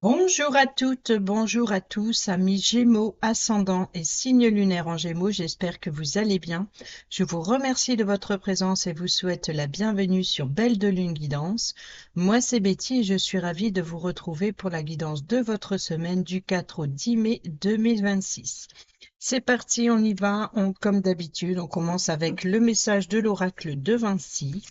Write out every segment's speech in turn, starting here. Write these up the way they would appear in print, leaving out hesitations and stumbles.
Bonjour à toutes, bonjour à tous, amis Gémeaux, ascendant et signe lunaire en Gémeaux, j'espère que vous allez bien. Je vous remercie de votre présence et vous souhaite la bienvenue sur Belle de Lune Guidance. Moi c'est Betty et je suis ravie de vous retrouver pour la guidance de votre semaine du 4 au 10 mai 2026. C'est parti, on y va, comme d'habitude, on commence avec le message de l'oracle de Vinci.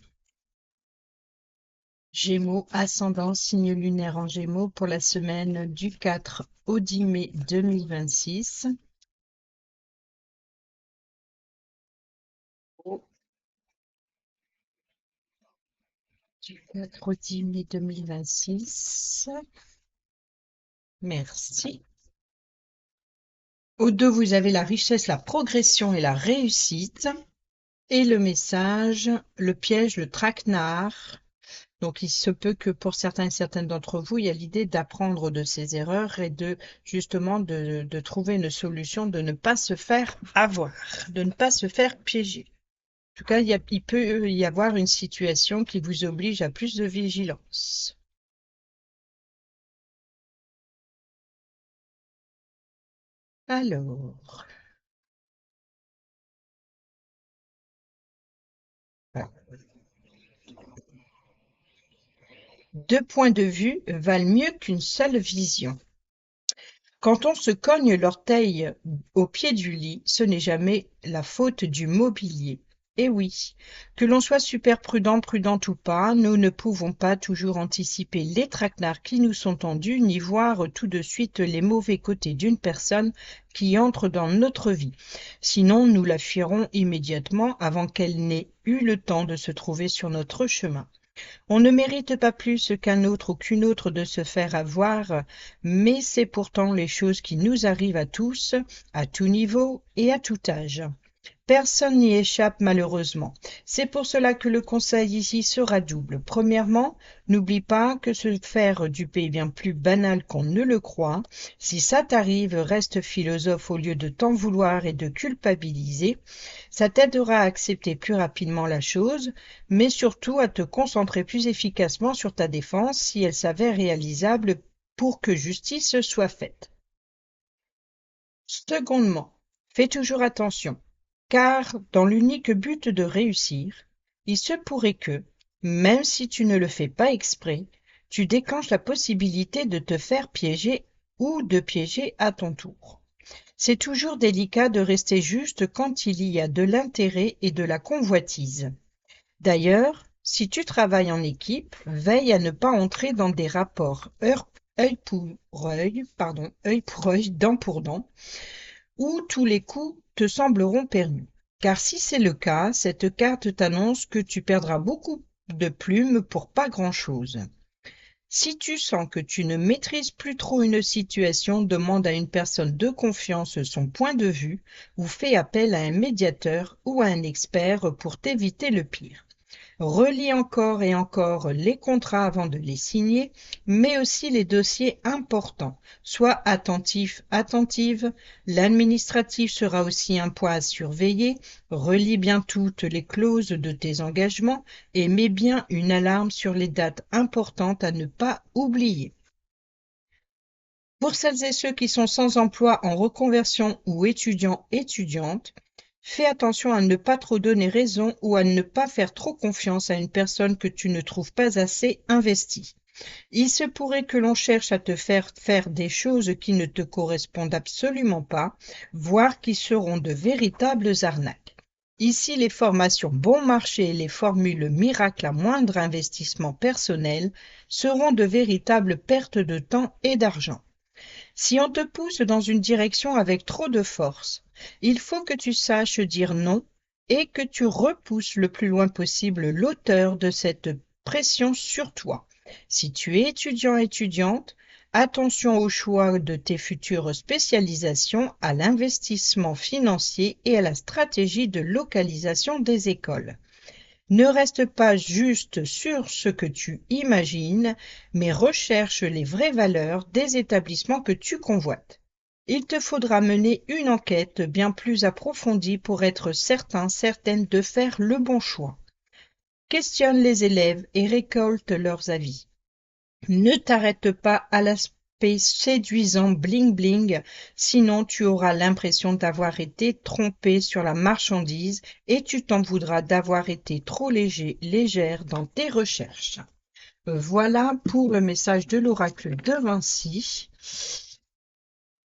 Gémeaux, ascendant, signe lunaire en Gémeaux pour la semaine du 4 au 10 mai 2026. Du 4 au 10 mai 2026. Merci. Au 2, vous avez la richesse, la progression et la réussite. Et le message, le piège, le traquenard. Donc, il se peut que pour certains et certaines d'entre vous, il y a l'idée d'apprendre de ses erreurs et justement de trouver une solution, de ne pas se faire avoir, de ne pas se faire piéger. En tout cas, il peut y avoir une situation qui vous oblige à plus de vigilance. Alors, deux points de vue valent mieux qu'une seule vision. Quand on se cogne l'orteil au pied du lit, ce n'est jamais la faute du mobilier. Eh oui, que l'on soit super prudent, prudente ou pas, nous ne pouvons pas toujours anticiper les traquenards qui nous sont tendus, ni voir tout de suite les mauvais côtés d'une personne qui entre dans notre vie. Sinon, nous la fuirons immédiatement avant qu'elle n'ait eu le temps de se trouver sur notre chemin. On ne mérite pas plus qu'un autre ou qu'une autre de se faire avoir, mais c'est pourtant les choses qui nous arrivent à tous, à tout niveau et à tout âge. Personne n'y échappe malheureusement. C'est pour cela que le conseil ici sera double. Premièrement, n'oublie pas que se faire duper est bien plus banal qu'on ne le croit. Si ça t'arrive, reste philosophe au lieu de t'en vouloir et de culpabiliser. Ça t'aidera à accepter plus rapidement la chose, mais surtout à te concentrer plus efficacement sur ta défense si elle s'avère réalisable pour que justice soit faite. Secondement, fais toujours attention, car dans l'unique but de réussir, il se pourrait que, même si tu ne le fais pas exprès, tu déclenches la possibilité de te faire piéger ou de piéger à ton tour. C'est toujours délicat de rester juste quand il y a de l'intérêt et de la convoitise. D'ailleurs, si tu travailles en équipe, veille à ne pas entrer dans des rapports œil pour œil, dent pour dent, où tous les coups te sembleront permis. Car si c'est le cas, cette carte t'annonce que tu perdras beaucoup de plumes pour pas grand-chose. Si tu sens que tu ne maîtrises plus trop une situation, demande à une personne de confiance son point de vue ou fais appel à un médiateur ou à un expert pour t'éviter le pire. Relis encore et encore les contrats avant de les signer, mais aussi les dossiers importants. Sois attentif, attentive. L'administratif sera aussi un point à surveiller. Relis bien toutes les clauses de tes engagements et mets bien une alarme sur les dates importantes à ne pas oublier. Pour celles et ceux qui sont sans emploi, en reconversion ou étudiants, étudiantes, fais attention à ne pas trop donner raison ou à ne pas faire trop confiance à une personne que tu ne trouves pas assez investie. Il se pourrait que l'on cherche à te faire faire des choses qui ne te correspondent absolument pas, voire qui seront de véritables arnaques. Ici, les formations bon marché et les formules miracles à moindre investissement personnel seront de véritables pertes de temps et d'argent. Si on te pousse dans une direction avec trop de force, il faut que tu saches dire non et que tu repousses le plus loin possible l'auteur de cette pression sur toi. Si tu es étudiante, attention au choix de tes futures spécialisations, à l'investissement financier et à la stratégie de localisation des écoles. Ne reste pas juste sur ce que tu imagines, mais recherche les vraies valeurs des établissements que tu convoites. Il te faudra mener une enquête bien plus approfondie pour être certaine de faire le bon choix. Questionne les élèves et récolte leurs avis. Ne t'arrête pas à aspect séduisant bling bling, sinon tu auras l'impression d'avoir été trompé sur la marchandise et tu t'en voudras d'avoir été trop légère dans tes recherches. Voilà pour le message de l'oracle de Vinci.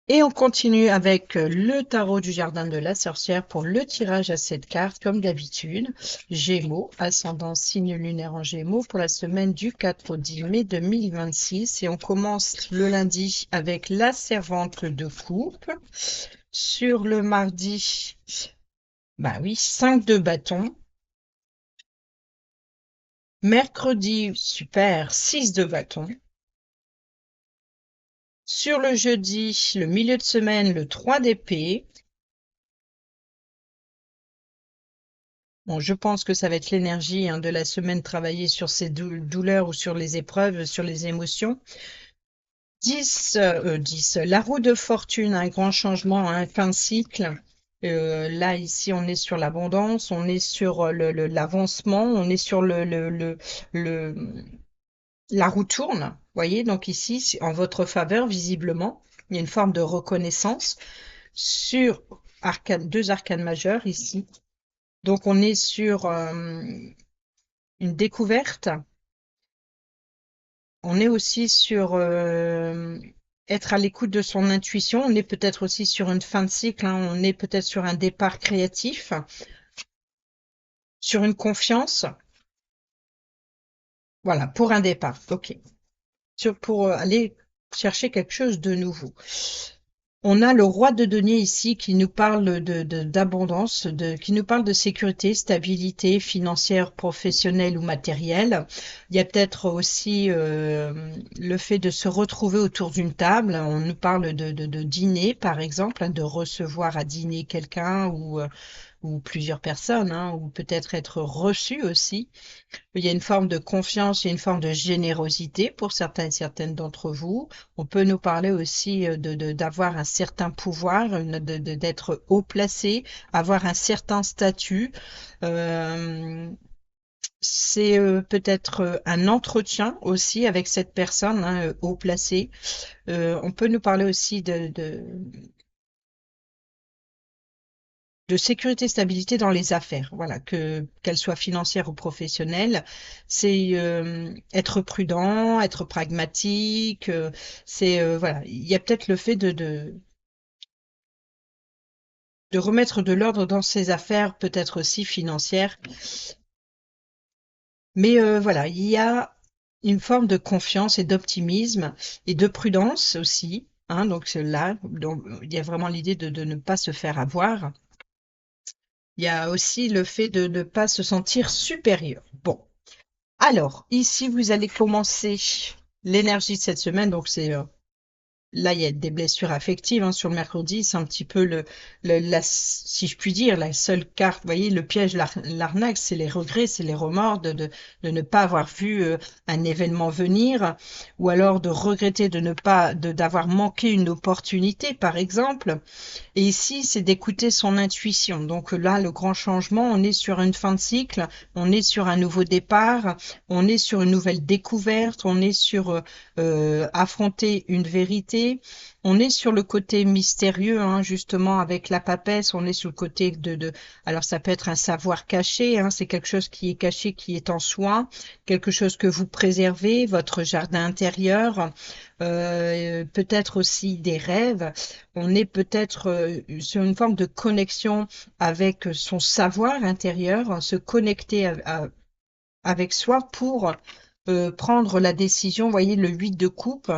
Et on continue avec le tarot du jardin de la sorcière pour le tirage à 7 cartes, comme d'habitude. Gémeaux, ascendant signe lunaire en Gémeaux pour la semaine du 4 au 10 mai 2026. Et on commence le lundi avec la servante de coupe. Sur le mardi, bah oui, 5 de bâton. Mercredi, super, 6 de bâton. Sur le jeudi, le milieu de semaine, le 3 d'épée. Bon, je pense que ça va être l'énergie de la semaine travailler sur ces douleurs ou sur les épreuves, sur les émotions. 10, la roue de fortune, un grand changement, un fin de cycle. Là, ici, on est sur l'abondance, on est sur l'avancement, on est sur la roue tourne. Voyez, donc ici, c'est en votre faveur, visiblement. Il y a une forme de reconnaissance sur deux arcanes majeures ici. Donc, on est sur une découverte. On est aussi sur être à l'écoute de son intuition. On est peut-être aussi sur une fin de cycle. On est peut-être sur un départ créatif, sur une confiance. Voilà, pour un départ. OK. Pour aller chercher quelque chose de nouveau. On a le roi de denier ici qui nous parle d'abondance, qui nous parle de sécurité, stabilité financière, professionnelle ou matérielle. Il y a peut-être aussi le fait de se retrouver autour d'une table. On nous parle de dîner, par exemple, de recevoir à dîner quelqu'un ou plusieurs personnes, ou peut-être être reçu aussi. Il y a une forme de confiance, il y a une forme de générosité pour certains et certaines d'entre vous. On peut nous parler aussi d'avoir un certain pouvoir, d'être haut placé, avoir un certain statut. C'est peut-être un entretien aussi avec cette personne haut placée. On peut nous parler aussi de sécurité, stabilité dans les affaires, voilà, qu'elles soient financières ou professionnelles. C'est être prudent, être pragmatique. C'est voilà, il y a peut-être le fait de remettre de l'ordre dans ses affaires, peut-être aussi financières. Mais voilà, il y a une forme de confiance et d'optimisme et de prudence aussi. Donc là, donc, il y a vraiment l'idée de ne pas se faire avoir. Il y a aussi le fait de ne pas se sentir supérieur. Bon, alors, ici, vous allez commencer l'énergie de cette semaine. Donc, c'est là, il y a des blessures affectives sur le mercredi. C'est un petit peu si je puis dire, la seule carte. Vous voyez, le piège, l'arnaque, c'est les regrets, c'est les remords de ne pas avoir vu un événement venir, ou alors de regretter de ne pas, d'avoir manqué une opportunité, par exemple. Et ici, c'est d'écouter son intuition. Donc là, le grand changement, on est sur une fin de cycle, on est sur un nouveau départ, on est sur une nouvelle découverte, on est sur affronter une vérité, on est sur le côté mystérieux, justement, avec la papesse, on est sur le côté alors ça peut être un savoir caché, c'est quelque chose qui est caché, qui est en soi, quelque chose que vous préservez, votre jardin intérieur, peut-être aussi des rêves. On est peut-être sur une forme de connexion avec son savoir intérieur, se connecter avec soi pour prendre la décision. Vous voyez, le 8 de coupe.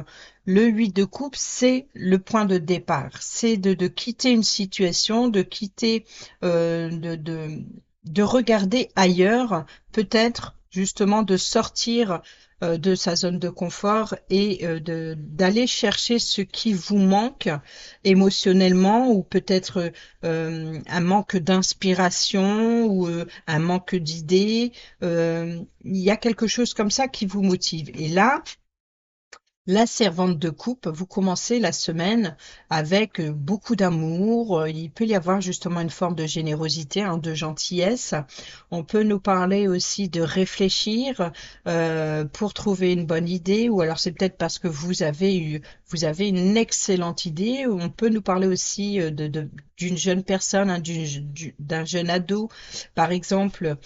Le 8 de coupe, c'est le point de départ. C'est de quitter une situation, de quitter, de regarder ailleurs, peut-être justement de sortir de sa zone de confort et d'aller chercher ce qui vous manque émotionnellement ou peut-être un manque d'inspiration ou un manque d'idées. Il y a quelque chose comme ça qui vous motive. Et là, La servante de coupe, vous commencez la semaine avec beaucoup d'amour. Il peut y avoir justement une forme de générosité, hein, de gentillesse. On peut nous parler aussi de réfléchir pour trouver une bonne idée, ou alors c'est peut-être parce que vous avez une excellente idée. Ou on peut nous parler aussi d'une jeune personne, hein, d'un jeune ado, par exemple,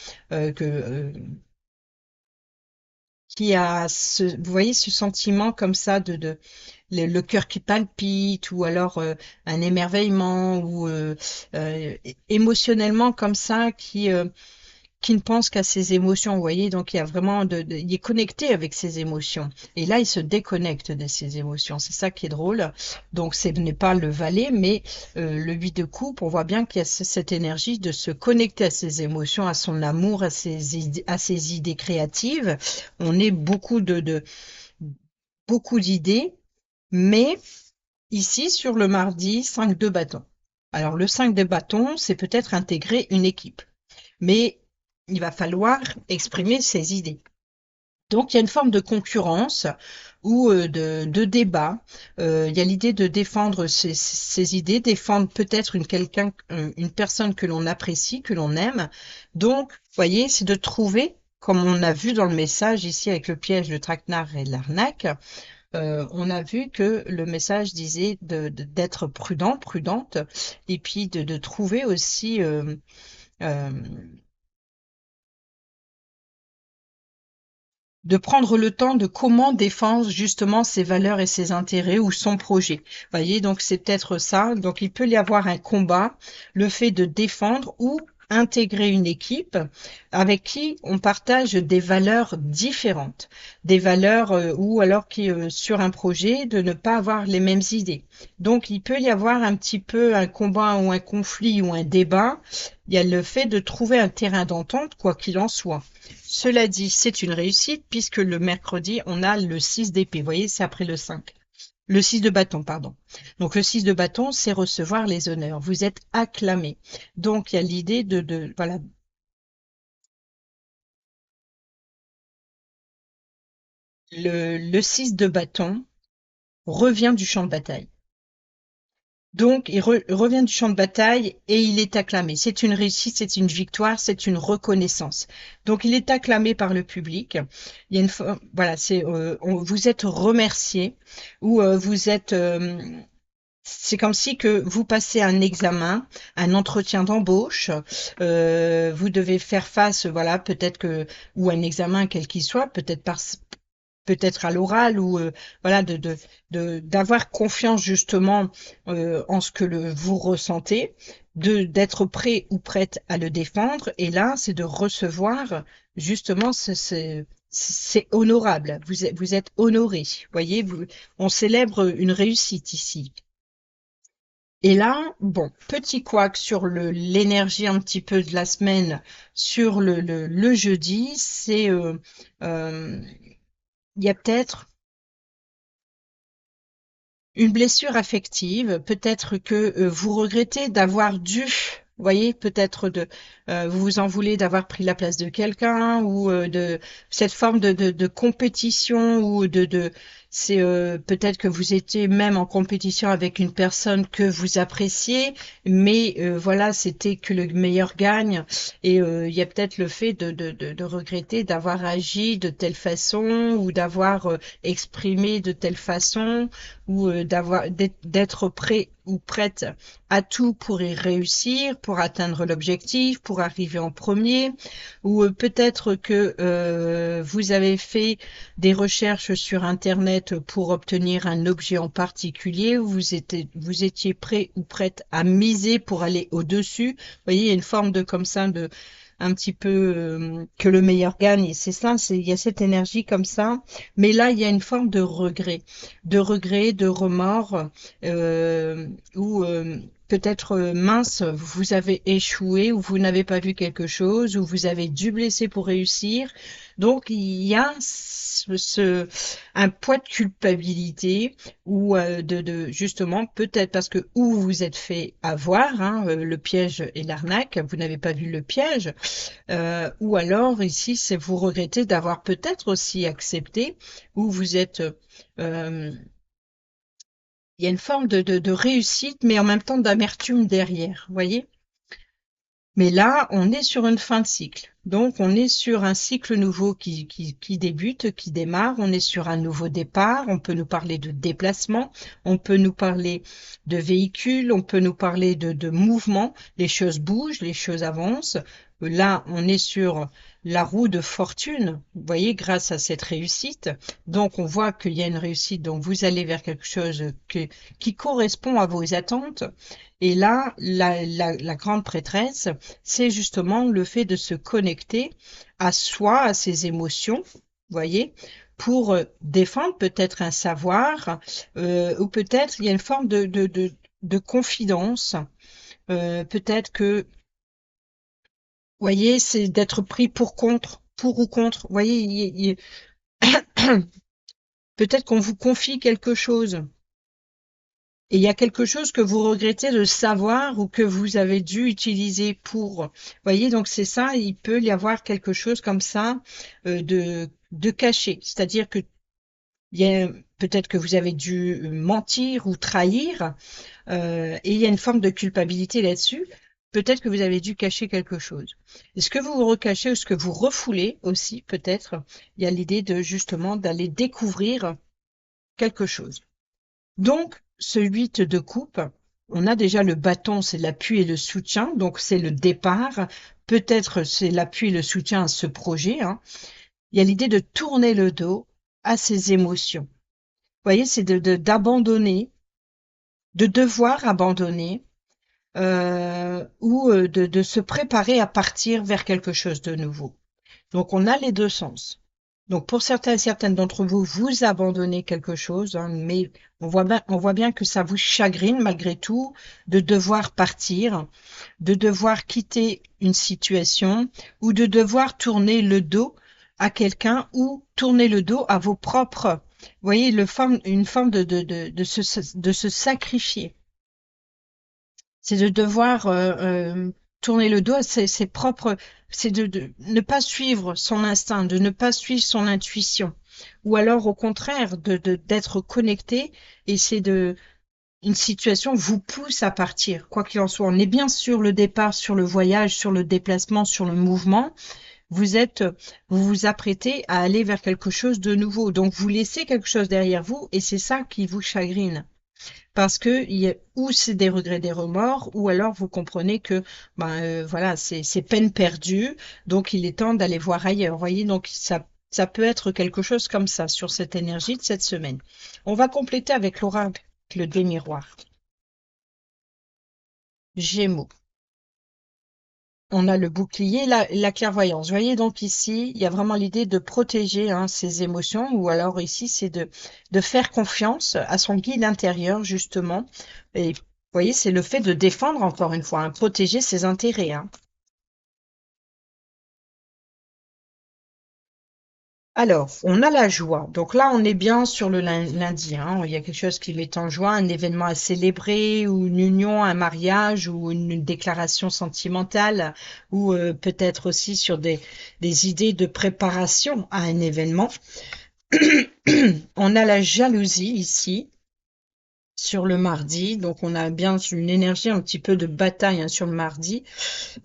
qui a vous voyez ce sentiment comme ça le cœur qui palpite ou alors un émerveillement ou émotionnellement comme ça qui ne pense qu'à ses émotions, vous voyez, donc il y a vraiment il est connecté avec ses émotions. Et là, il se déconnecte de ses émotions. C'est ça qui est drôle. Donc, ce n'est pas le valet, mais le 8 de coupe, on voit bien qu'il y a cette énergie de se connecter à ses émotions, à son amour, à ses idées créatives. On est beaucoup d'idées, mais ici, sur le mardi, 5 de bâton. Alors, le 5 de bâton, c'est peut-être intégrer une équipe, mais il va falloir exprimer ses idées. Donc, il y a une forme de concurrence ou de débat. Il y a l'idée de défendre ses idées, défendre peut-être une personne que l'on apprécie, que l'on aime. Donc, vous voyez, c'est de trouver, comme on a vu dans le message ici avec le piège, le traquenard et l'arnaque, on a vu que le message disait d'être prudent, prudente, et puis de trouver aussi euh, de prendre le temps de comment défendre justement ses valeurs et ses intérêts ou son projet. Vous voyez, donc c'est peut-être ça. Donc il peut y avoir un combat, le fait de défendre ou intégrer une équipe avec qui on partage des valeurs différentes, des valeurs ou alors qui sur un projet de ne pas avoir les mêmes idées. Donc il peut y avoir un petit peu un combat ou un conflit ou un débat. Il y a le fait de trouver un terrain d'entente, quoi qu'il en soit. Cela dit, c'est une réussite puisque le mercredi, on a le 6 d'épée. Vous voyez, c'est après le 5. Le 6 de bâton, pardon. Donc le 6 de bâton, c'est recevoir les honneurs. Vous êtes acclamé. Donc il y a l'idée voilà, le 6 de bâton revient du champ de bataille. Donc, revient du champ de bataille et il est acclamé. C'est une réussite, c'est une victoire, c'est une reconnaissance. Donc, il est acclamé par le public. Il y a voilà, vous êtes remercié ou c'est comme si que vous passez un examen, un entretien d'embauche. Vous devez faire face, voilà, ou un examen quel qu'il soit, peut-être à l'oral ou voilà d'avoir confiance justement en ce que vous ressentez, d'être prêt ou prête à le défendre et là c'est de recevoir justement c'est honorable, vous êtes honoré, voyez, on célèbre une réussite ici. Et là, bon, petit couac sur l'énergie un petit peu de la semaine sur le jeudi, c'est euh, il y a peut-être une blessure affective, peut-être que vous regrettez d'avoir dû, vous voyez, peut-être vous vous en voulez d'avoir pris la place de quelqu'un ou de cette forme de compétition ou c'est peut-être que vous étiez même en compétition avec une personne que vous appréciez, mais voilà, c'était que le meilleur gagne et il y a peut-être le fait de regretter d'avoir agi de telle façon ou d'avoir exprimé de telle façon ou d'être prêt ou prête à tout pour y réussir, pour atteindre l'objectif, pour arriver en premier, ou peut-être que vous avez fait des recherches sur Internet pour obtenir un objet en particulier, vous étiez prêt ou prête à miser pour aller au-dessus. Vous voyez, il y a une forme de comme ça de un petit peu que le meilleur gagne. Et c'est ça, il y a cette énergie comme ça. Mais là, il y a une forme de regret, de remords, ou peut-être mince, vous avez échoué ou vous n'avez pas vu quelque chose ou vous avez dû blesser pour réussir. Donc il y a un poids de culpabilité ou justement peut-être parce que ou vous vous êtes fait avoir, hein, le piège et l'arnaque, vous n'avez pas vu le piège, ou alors ici c'est vous regrettez d'avoir peut-être aussi accepté ou vous êtes euh, il y a une forme de réussite, mais en même temps d'amertume derrière, vous voyez? Mais là, on est sur une fin de cycle. Donc, on est sur un cycle nouveau qui débute, qui démarre. On est sur un nouveau départ. On peut nous parler de déplacement. On peut nous parler de véhicules. On peut nous parler de mouvement. Les choses bougent, les choses avancent. Là, on est sur la roue de fortune, vous voyez, grâce à cette réussite. Donc, on voit qu'il y a une réussite. Donc, vous allez vers quelque chose qui correspond à vos attentes. Et là, la grande prêtresse, c'est justement le fait de se connecter à soi, à ses émotions, vous voyez, pour défendre peut-être un savoir, ou peut-être il y a une forme de confidence. Peut-être que, vous voyez, c'est d'être pris pour ou contre. Vous voyez, peut-être qu'on vous confie quelque chose. Et il y a quelque chose que vous regrettez de savoir ou que vous avez dû utiliser pour. Vous voyez, donc c'est ça, il peut y avoir quelque chose comme ça de caché. C'est-à-dire que il y a peut-être que vous avez dû mentir ou trahir, et il y a une forme de culpabilité là-dessus. Peut-être que vous avez dû cacher quelque chose. Est-ce que vous vous recachez ou est-ce que vous refoulez aussi, peut-être, il y a l'idée de justement d'aller découvrir quelque chose. Donc, ce 8 de coupe, on a déjà le bâton, c'est l'appui et le soutien, donc c'est le départ. Peut-être c'est l'appui et le soutien à ce projet, hein. Il y a l'idée de tourner le dos à ses émotions. Vous voyez, c'est d'abandonner, de devoir abandonner, ou de se préparer à partir vers quelque chose de nouveau. Donc, on a les deux sens. Donc, pour certains et certaines d'entre vous, vous abandonnez quelque chose, hein, mais on voit bien que ça vous chagrine malgré tout de devoir partir, de devoir quitter une situation ou de devoir tourner le dos à quelqu'un ou tourner le dos à vos propres. Vous voyez, une forme de se sacrifier. C'est de devoir tourner le dos à ses propres, c'est de ne pas suivre son instinct, de ne pas suivre son intuition, ou alors au contraire d'être connecté et c'est une situation vous pousse à partir, quoi qu'il en soit. On est bien sur le départ, sur le voyage, sur le déplacement, sur le mouvement. Vous êtes, vous vous apprêtez à aller vers quelque chose de nouveau. Donc vous laissez quelque chose derrière vous et c'est ça qui vous chagrine parce que ou c'est des regrets, des remords, ou alors vous comprenez que voilà, c'est peine perdue, donc il est temps d'aller voir ailleurs. Vous voyez, donc ça peut être quelque chose comme ça sur cette énergie de cette semaine. On va compléter avec l'oracle des miroirs. Gémeaux. On a le bouclier, la clairvoyance. Vous voyez, donc ici, il y a vraiment l'idée de protéger ses émotions, ou alors ici, c'est de faire confiance à son guide intérieur, justement. Et vous voyez, c'est le fait de défendre, encore une fois, protéger ses intérêts. Alors, on a la joie. Donc là, on est bien sur le lundi, hein. Il y a quelque chose qui met en joie, un événement à célébrer, ou une union, un mariage, ou une déclaration sentimentale, ou peut-être aussi sur des idées de préparation à un événement. On a la jalousie ici sur le mardi. Donc on a bien une énergie un petit peu de bataille, sur le mardi.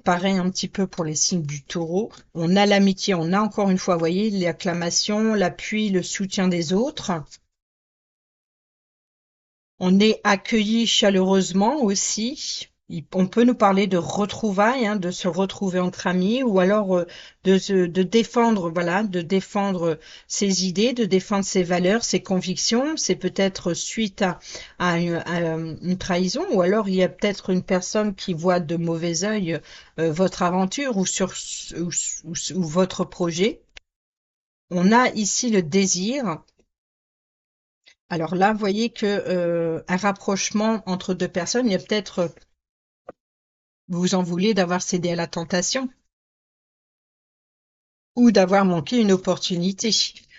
Pareil un petit peu pour les signes du taureau. On a l'amitié, on a encore une fois, vous voyez, l'acclamation, l'appui, le soutien des autres. On est accueilli chaleureusement aussi. On peut nous parler de retrouvailles, de se retrouver entre amis, ou alors de défendre, voilà, de défendre ses idées, de défendre ses valeurs, ses convictions. C'est peut-être suite à une trahison, ou alors il y a peut-être une personne qui voit de mauvais œil votre aventure ou votre projet. On a ici le désir. Alors là, vous voyez que un rapprochement entre deux personnes, il y a peut-être Vous en voulez d'avoir cédé à la tentation ou d'avoir manqué une opportunité.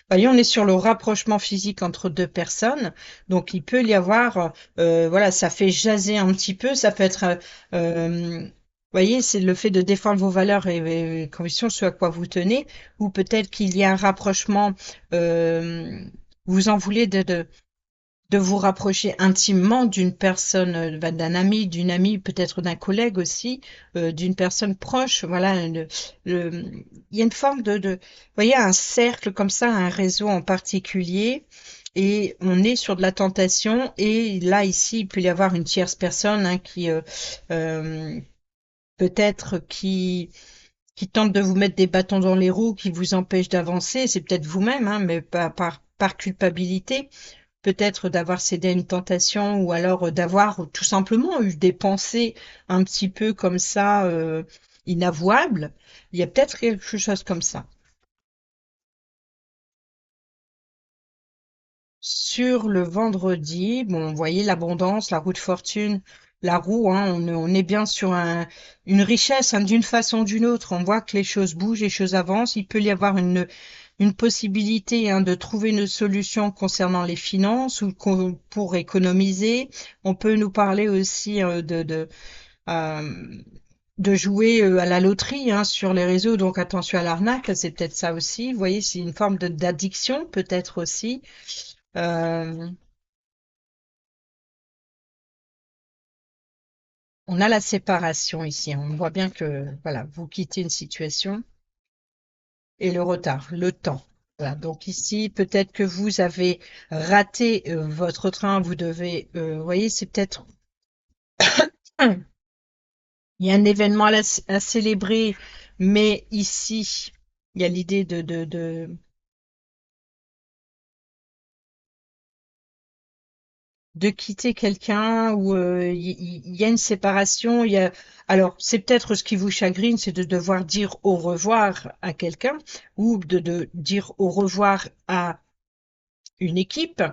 Voyez, on est sur le rapprochement physique entre deux personnes, donc il peut y avoir, voilà, ça fait jaser un petit peu, ça peut être, voyez, c'est le fait de défendre vos valeurs et convictions, ce à quoi vous tenez, ou peut-être qu'il y a un rapprochement, euh, vous en voulez de vous rapprocher intimement d'une personne, d'un ami, d'une amie, peut-être d'un collègue aussi, d'une personne proche. Voilà, il y a une forme vous voyez, un cercle comme ça, un réseau en particulier. Et on est sur de la tentation. Et là, ici, il peut y avoir une tierce personne hein, euh, peut-être qui tente de vous mettre des bâtons dans les roues, qui vous empêche d'avancer. C'est peut-être vous-même, hein, mais pas par culpabilité peut-être d'avoir cédé à une tentation ou alors d'avoir tout simplement eu des pensées un petit peu comme ça inavouables. Il y a peut-être quelque chose comme ça. Sur le vendredi, bon, vous voyez l'abondance, la roue de fortune, la roue, hein, on est bien sur une richesse hein, d'une façon ou d'une autre. On voit que les choses bougent, les choses avancent. Il peut y avoir une possibilité hein, de trouver une solution concernant les finances ou pour économiser. On peut nous parler aussi euh, de jouer à la loterie hein, sur les réseaux, donc attention à l'arnaque, c'est peut-être ça aussi. Vous voyez, c'est une forme d'addiction peut-être aussi. Euh, on a la séparation ici. On voit bien que voilà, vous quittez une situation et le retard, le temps. Voilà, donc ici, peut-être que vous avez raté votre train, vous devez, vous voyez, c'est peut-être, il y a un événement à célébrer, mais ici, il y a l'idée de quitter quelqu'un ou il y a une séparation, il y a alors c'est peut-être ce qui vous chagrine, c'est de devoir dire au revoir à quelqu'un ou de dire au revoir à une équipe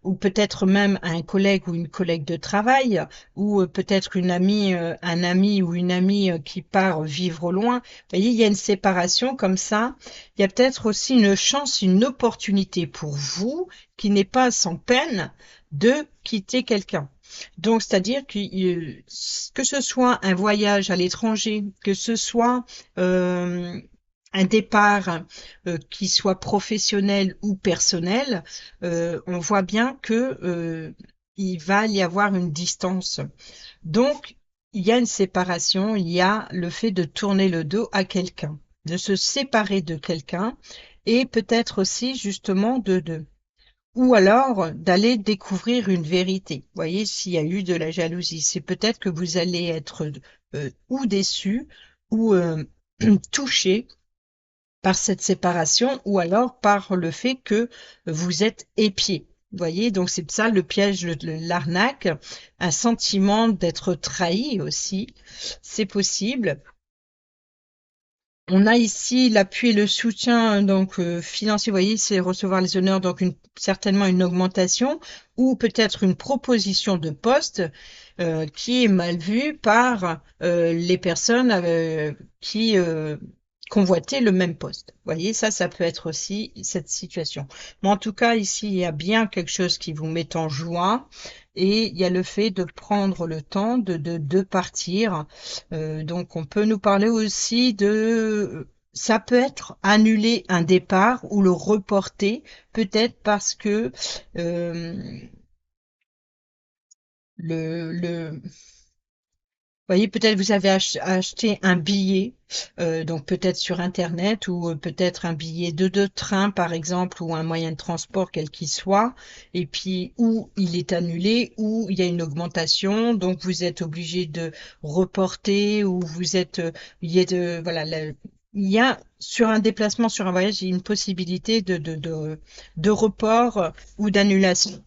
ou peut-être même à un collègue ou une collègue de travail ou peut-être une amie, un ami ou une amie qui part vivre au loin. Vous voyez, il y a une séparation comme ça. Il y a peut-être aussi une chance, une opportunité pour vous qui n'est pas sans peine de quitter quelqu'un. Donc, c'est-à-dire que ce soit un voyage à l'étranger, que ce soit un départ qui soit professionnel ou personnel, on voit bien que il va y avoir une distance. Donc, il y a une séparation, il y a le fait de tourner le dos à quelqu'un, de se séparer de quelqu'un et peut-être aussi justement ou alors d'aller découvrir une vérité. Vous voyez, s'il y a eu de la jalousie, c'est peut-être que vous allez être ou déçu ou touché par cette séparation ou alors par le fait que vous êtes épié. Vous voyez, donc c'est ça le piège, l'arnaque, un sentiment d'être trahi aussi, c'est possible. On a ici l'appui et le soutien donc financier, vous voyez, c'est recevoir les honneurs, donc certainement une augmentation ou peut-être une proposition de poste qui est mal vue par les personnes qui convoitaient le même poste. Vous voyez, ça peut être aussi cette situation. Mais en tout cas, ici, il y a bien quelque chose qui vous met en joie et il y a le fait de prendre le temps de partir donc, on peut nous parler aussi ça peut être annuler un départ ou le reporter, peut-être parce que euh, vous voyez, peut-être vous avez acheté un billet, donc peut-être sur Internet ou peut-être un billet de train, par exemple, ou un moyen de transport, quel qu'il soit, et puis ou il est annulé, ou il y a une augmentation, donc vous êtes obligé de reporter, ou vous êtes, il y a voilà, il y a sur un déplacement, sur un voyage, il y a une possibilité de report ou d'annulation.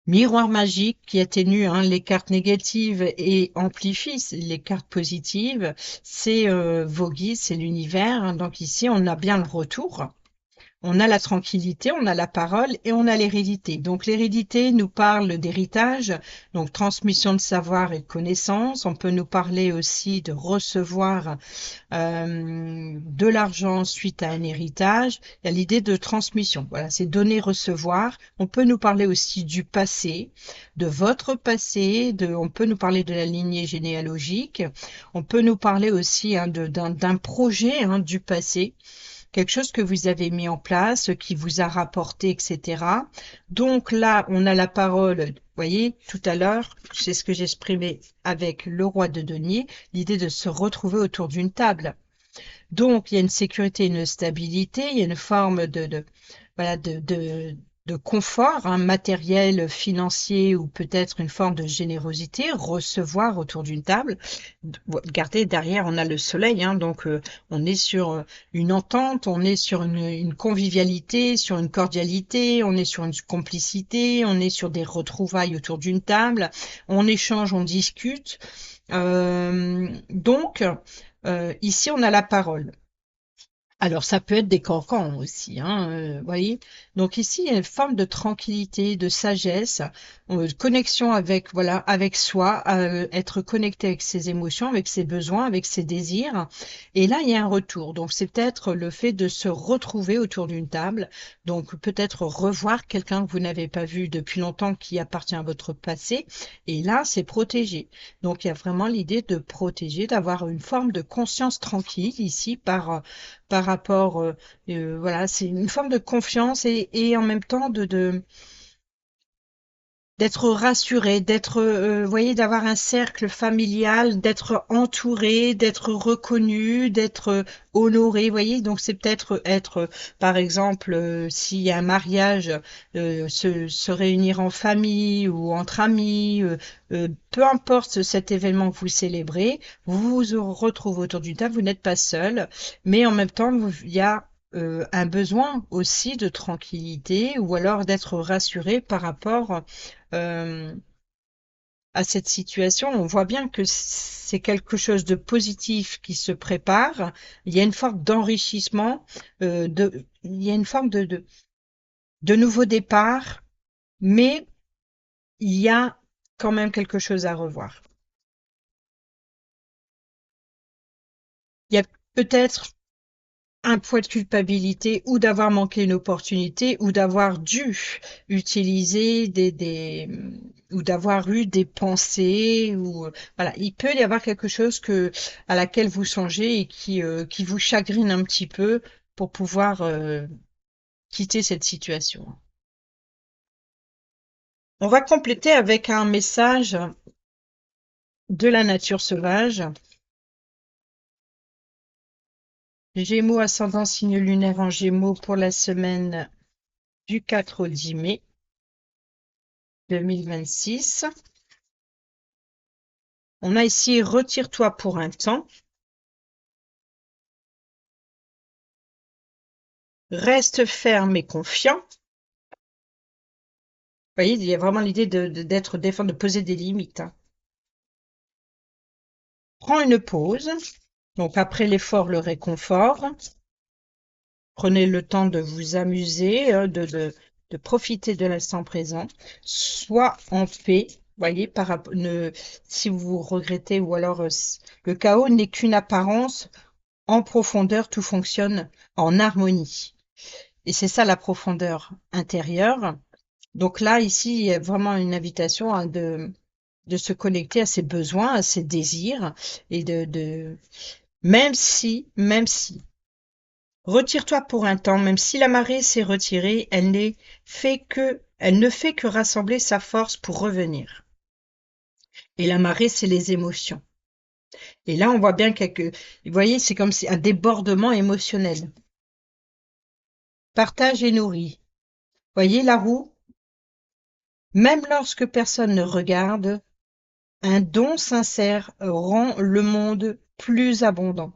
Miroir magique qui atténue hein, les cartes négatives et amplifie les cartes positives, c'est vos guides, c'est l'univers. Hein. Donc ici, on a bien le retour. On a la tranquillité, on a la parole et on a l'hérédité. Donc l'hérédité nous parle d'héritage, donc transmission de savoir et de connaissances. On peut nous parler aussi de recevoir de l'argent suite à un héritage. Il y a l'idée de transmission. Voilà, c'est donner, recevoir. On peut nous parler aussi du passé, de votre passé. On peut nous parler de la lignée généalogique. On peut nous parler aussi d'un projet du passé, quelque chose que vous avez mis en place, qui vous a rapporté, etc. Donc là, on a la parole. Vous voyez, tout à l'heure, c'est ce que j'exprimais avec le roi de denier, l'idée de se retrouver autour d'une table. Donc, il y a une sécurité, une stabilité, il y a une forme voilà, de confort, matériel, financier ou peut-être une forme de générosité, recevoir autour d'une table. Regardez, derrière, on a le soleil, donc on est sur une entente, on est sur une convivialité, sur une cordialité, on est sur une complicité, on est sur des retrouvailles autour d'une table, on échange, on discute. Donc, ici, on a la parole. Alors, ça peut être des cancans aussi, voyez. Donc ici, il y a une forme de tranquillité, de sagesse, de connexion avec, voilà, avec soi, être connecté avec ses émotions, avec ses besoins, avec ses désirs. Et là, il y a un retour. Donc, c'est peut-être le fait de se retrouver autour d'une table. Donc, peut-être revoir quelqu'un que vous n'avez pas vu depuis longtemps qui appartient à votre passé. Et là, c'est protéger. Donc, il y a vraiment l'idée de protéger, d'avoir une forme de conscience tranquille ici par rapport, voilà, c'est une forme de confiance et en même temps d'être rassuré, d'être, vous voyez, d'avoir un cercle familial, d'être entouré, d'être reconnu, d'être honoré, vous voyez. Donc c'est peut-être être, par exemple, s'il y a un mariage, se réunir en famille ou entre amis, peu importe cet événement que vous célébrez, vous vous retrouvez autour d'une table, vous n'êtes pas seul, mais en même temps, il y a un besoin aussi de tranquillité ou alors d'être rassuré par rapport euh, à cette situation. On voit bien que c'est quelque chose de positif qui se prépare. Il y a une forme d'enrichissement, il y a une forme de nouveau départ, mais il y a quand même quelque chose à revoir. Il y a peut-être un poids de culpabilité ou d'avoir manqué une opportunité ou d'avoir dû utiliser ou d'avoir eu des pensées ou voilà, il peut y avoir quelque chose à laquelle vous songez et qui vous chagrine un petit peu pour pouvoir quitter cette situation. On va compléter avec un message de la nature sauvage. Gémeaux ascendant signe lunaire en Gémeaux pour la semaine du 4 au 10 mai 2026. On a ici retire-toi pour un temps, reste ferme et confiant. Vous voyez, il y a vraiment l'idée d'être défendre, de poser des limites. Prends une pause. Donc après l'effort, le réconfort. Prenez le temps de vous amuser, de profiter de l'instant présent. Sois en paix. Voyez, si vous regrettez ou alors le chaos n'est qu'une apparence. En profondeur, tout fonctionne en harmonie. Et c'est ça la profondeur intérieure. Donc là, ici, il y a vraiment une invitation de se connecter à ses besoins, à ses désirs, et même si, retire-toi pour un temps, même si la marée s'est retirée, elle ne fait que rassembler sa force pour revenir. Et la marée, c'est les émotions. Et là, on voit bien vous voyez, c'est comme si un débordement émotionnel. Partage et nourrit. Voyez la roue? Même lorsque personne ne regarde, un don sincère rend le monde plus abondant.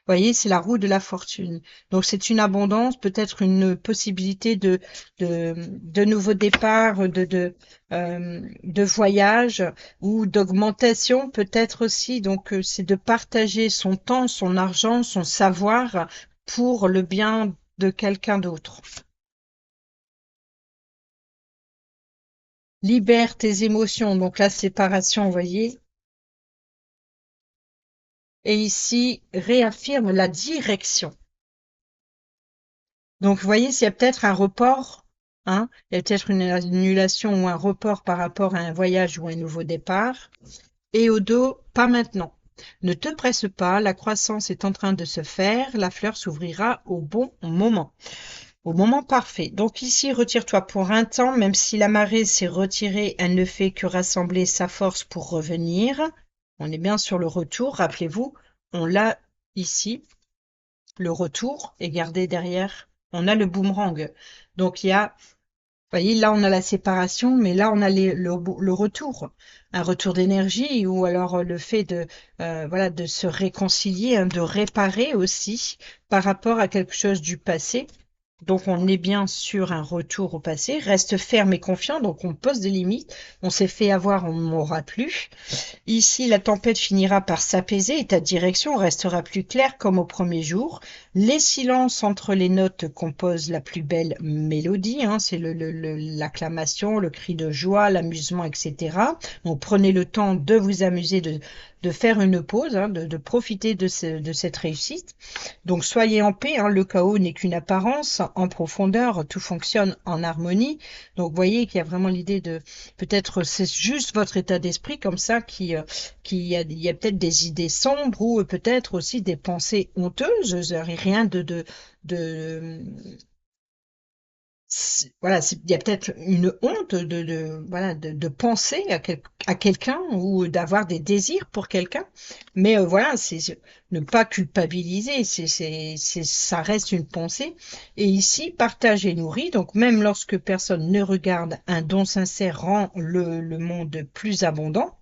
Voyez, c'est la roue de la fortune. Donc c'est une abondance, peut-être une possibilité de nouveaux départs, de voyage ou d'augmentation peut-être aussi. Donc c'est de partager son temps, son argent, son savoir pour le bien de quelqu'un d'autre. Libère tes émotions, donc la séparation, vous voyez. Et ici, réaffirme la direction. Donc, vous voyez, s'il y a peut-être un report, hein, il y a peut-être une annulation ou un report par rapport à un voyage ou un nouveau départ. Et au dos, pas maintenant. Ne te presse pas, la croissance est en train de se faire, la fleur s'ouvrira au bon moment, au moment parfait. Donc ici, retire-toi pour un temps, même si la marée s'est retirée, elle ne fait que rassembler sa force pour revenir. On est bien sur le retour, rappelez-vous, on l'a ici, le retour, et gardez derrière, on a le boomerang. Donc il y a, vous voyez, là on a la séparation, mais là on a le retour, un retour d'énergie, ou alors le fait de, voilà, de se réconcilier, hein, de réparer aussi par rapport à quelque chose du passé. Donc on est bien sur un retour au passé, reste ferme et confiant, donc on pose des limites, on s'est fait avoir, on ne m'aura plus. Ici, la tempête finira par s'apaiser et ta direction restera plus claire comme au premier jour. Les silences entre les notes composent la plus belle mélodie, hein, c'est l'acclamation, le cri de joie, l'amusement, etc. Donc prenez le temps de vous amuser, de faire une pause, hein, de profiter de cette réussite. Donc soyez en paix, hein, le chaos n'est qu'une apparence, en profondeur, tout fonctionne en harmonie. Donc vous voyez qu'il y a vraiment l'idée de, peut-être c'est juste votre état d'esprit comme ça il y a peut-être des idées sombres ou peut-être aussi des pensées honteuses, rien de voilà, il y a peut-être une honte voilà, de penser à quelqu'un ou d'avoir des désirs pour quelqu'un. Mais voilà, c'est ne pas culpabiliser, ça reste une pensée. Et ici, partage et nourrit. Donc, même lorsque personne ne regarde, un don sincère rend le monde plus abondant.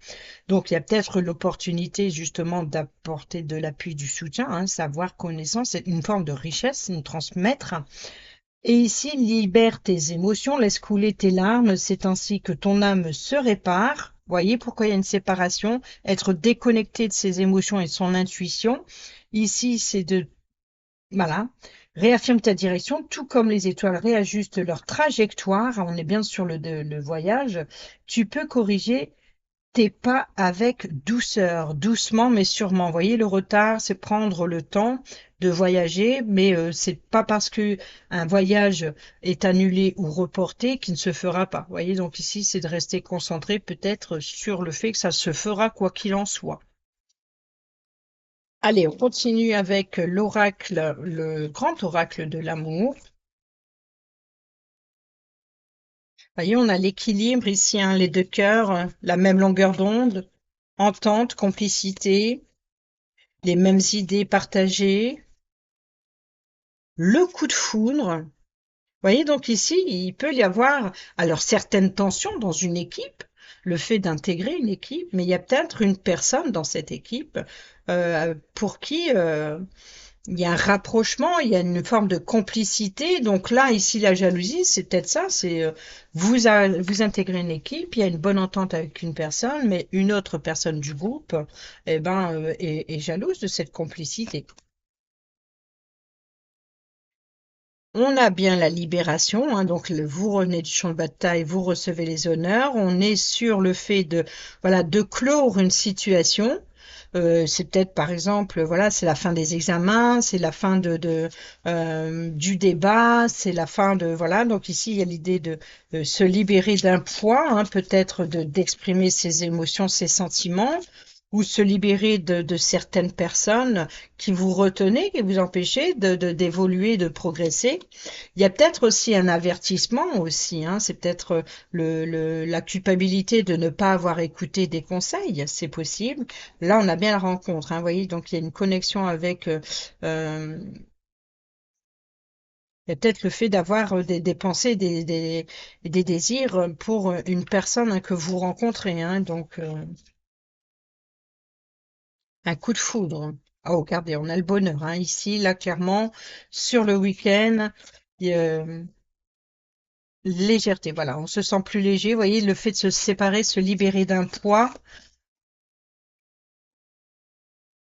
Donc, il y a peut-être l'opportunité justement d'apporter de l'appui, du soutien, hein, savoir, connaissance, c'est une forme de richesse, nous transmettre. Et ici, libère tes émotions, laisse couler tes larmes, c'est ainsi que ton âme se répare. Voyez pourquoi il y a une séparation, être déconnecté de ses émotions et de son intuition. Ici, c'est de, voilà, réaffirme ta direction, tout comme les étoiles réajustent leur trajectoire. On est bien sur le voyage. Tu peux corriger tes pas avec douceur, doucement mais sûrement. Vous voyez, le retard, c'est prendre le temps de voyager, mais c'est pas parce que un voyage est annulé ou reporté qu'il ne se fera pas. Vous voyez, donc ici, c'est de rester concentré peut-être sur le fait que ça se fera quoi qu'il en soit. Allez, on continue avec l'oracle, le grand oracle de l'amour. Voyez, on a l'équilibre ici, hein, les deux cœurs, la même longueur d'onde, entente, complicité, les mêmes idées partagées, le coup de foudre. Vous voyez, donc ici, il peut y avoir alors certaines tensions dans une équipe, le fait d'intégrer une équipe, mais il y a peut-être une personne dans cette équipe pour qui il y a un rapprochement, il y a une forme de complicité. Donc là, ici, la jalousie, c'est peut-être ça, c'est vous intégrez une équipe, il y a une bonne entente avec une personne, mais une autre personne du groupe, eh ben, est jalouse de cette complicité. On a bien la libération, hein, donc vous revenez du champ de bataille, vous recevez les honneurs. On est sur le fait de, voilà, de clore une situation. C'est peut-être par exemple, voilà, c'est la fin des examens, c'est la fin du débat, c'est la fin de, voilà. Donc ici, il y a l'idée de se libérer d'un poids, hein, peut-être d'exprimer ses émotions, ses sentiments, ou se libérer de certaines personnes qui vous retenaient, qui vous empêchaient d'évoluer, de progresser. Il y a peut-être aussi un avertissement aussi, hein, c'est peut-être la culpabilité de ne pas avoir écouté des conseils, c'est possible. Là, on a bien la rencontre, hein, vous voyez, donc il y a une connexion avec, il y a peut-être le fait d'avoir des pensées, des désirs pour une personne, hein, que vous rencontrez, hein, donc un coup de foudre. Oh, regardez, on a le bonheur, hein, ici, là, clairement, sur le week-end. Légèreté, voilà, on se sent plus léger. Vous voyez, le fait de se séparer, se libérer d'un poids,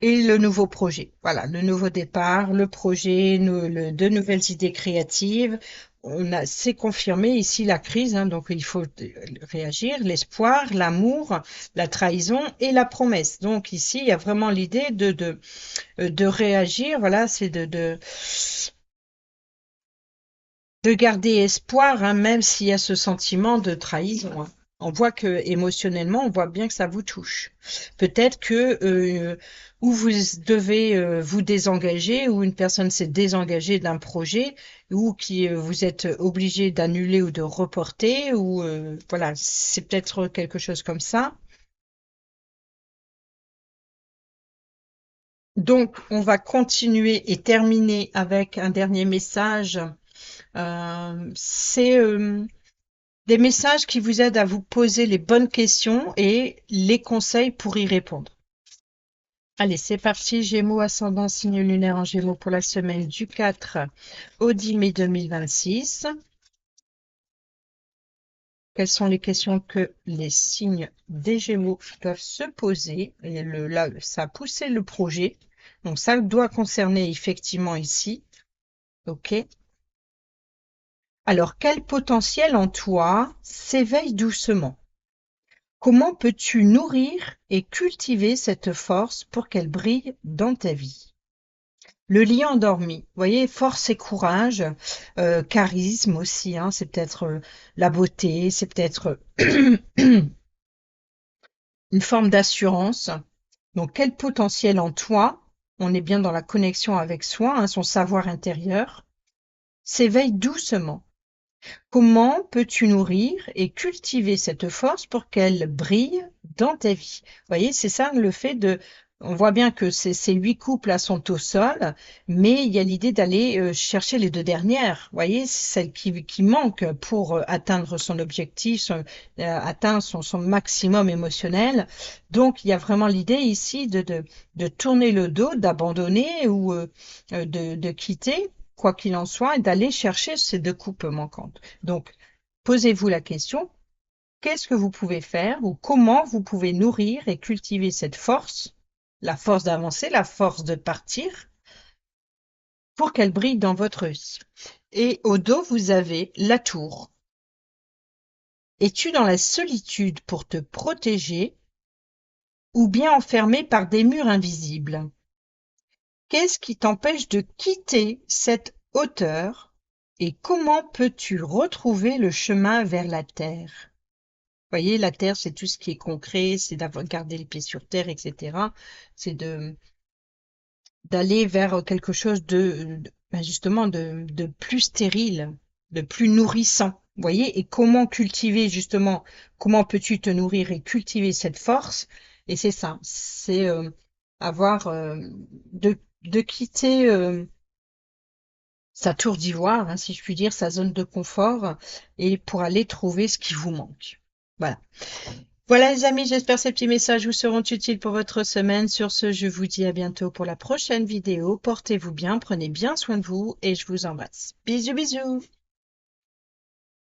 et le nouveau projet. Voilà, le nouveau départ, le projet, de nouvelles idées créatives. C'est confirmé ici la crise, hein, donc il faut réagir, l'espoir, l'amour, la trahison et la promesse. Donc ici, il y a vraiment l'idée de réagir. Voilà, c'est de garder espoir, hein, même s'il y a ce sentiment de trahison, hein. On voit que émotionnellement, on voit bien que ça vous touche. Peut-être que ou vous devez vous désengager, ou une personne s'est désengagée d'un projet, ou qui vous êtes obligé d'annuler ou de reporter, ou voilà, c'est peut-être quelque chose comme ça. Donc, on va continuer et terminer avec un dernier message. C'est des messages qui vous aident à vous poser les bonnes questions et les conseils pour y répondre. Allez, c'est parti. Gémeaux, ascendant, signe lunaire en Gémeaux pour la semaine du 4 au 10 mai 2026. Quelles sont les questions que les signes des Gémeaux doivent se poser? Et là, ça a poussé le projet. Donc, ça doit concerner effectivement ici. OK. Alors, quel potentiel en toi s'éveille doucement? Comment peux-tu nourrir et cultiver cette force pour qu'elle brille dans ta vie? Le lion endormi, vous voyez, force et courage, charisme aussi, hein, c'est peut-être la beauté, c'est peut-être une forme d'assurance. Donc, quel potentiel en toi, on est bien dans la connexion avec soi, hein, son savoir intérieur, s'éveille doucement. Comment peux-tu nourrir et cultiver cette force pour qu'elle brille dans ta vie? Vous voyez, c'est ça le fait de... On voit bien que ces 8 couples-là sont au sol, mais il y a l'idée d'aller chercher les deux dernières. Vous voyez, c'est celle qui manque pour atteindre son objectif, atteindre son maximum émotionnel. Donc, il y a vraiment l'idée ici de tourner le dos, d'abandonner ou de quitter quoi qu'il en soit, et d'aller chercher ces 2 coupes manquantes. Donc, posez-vous la question, qu'est-ce que vous pouvez faire ou comment vous pouvez nourrir et cultiver cette force, la force d'avancer, la force de partir, pour qu'elle brille dans votre vie. Et au dos, vous avez la tour. Es-tu dans la solitude pour te protéger ou bien enfermé par des murs invisibles? Qu'est-ce qui t'empêche de quitter cette hauteur et comment peux-tu retrouver le chemin vers la terre? Vous voyez, la terre, c'est tout ce qui est concret, c'est d'avoir gardé les pieds sur terre, etc. C'est d'aller vers quelque chose ben justement, de plus stérile, de plus nourrissant. Vous voyez, et comment cultiver justement, comment peux-tu te nourrir et cultiver cette force? Et c'est ça, c'est avoir de quitter sa tour d'ivoire, hein, si je puis dire, sa zone de confort, et pour aller trouver ce qui vous manque. Voilà. Voilà les amis, j'espère que ces petits messages vous seront utiles pour votre semaine. Sur ce, je vous dis à bientôt pour la prochaine vidéo. Portez-vous bien, prenez bien soin de vous et je vous embrasse. Bisous bisous.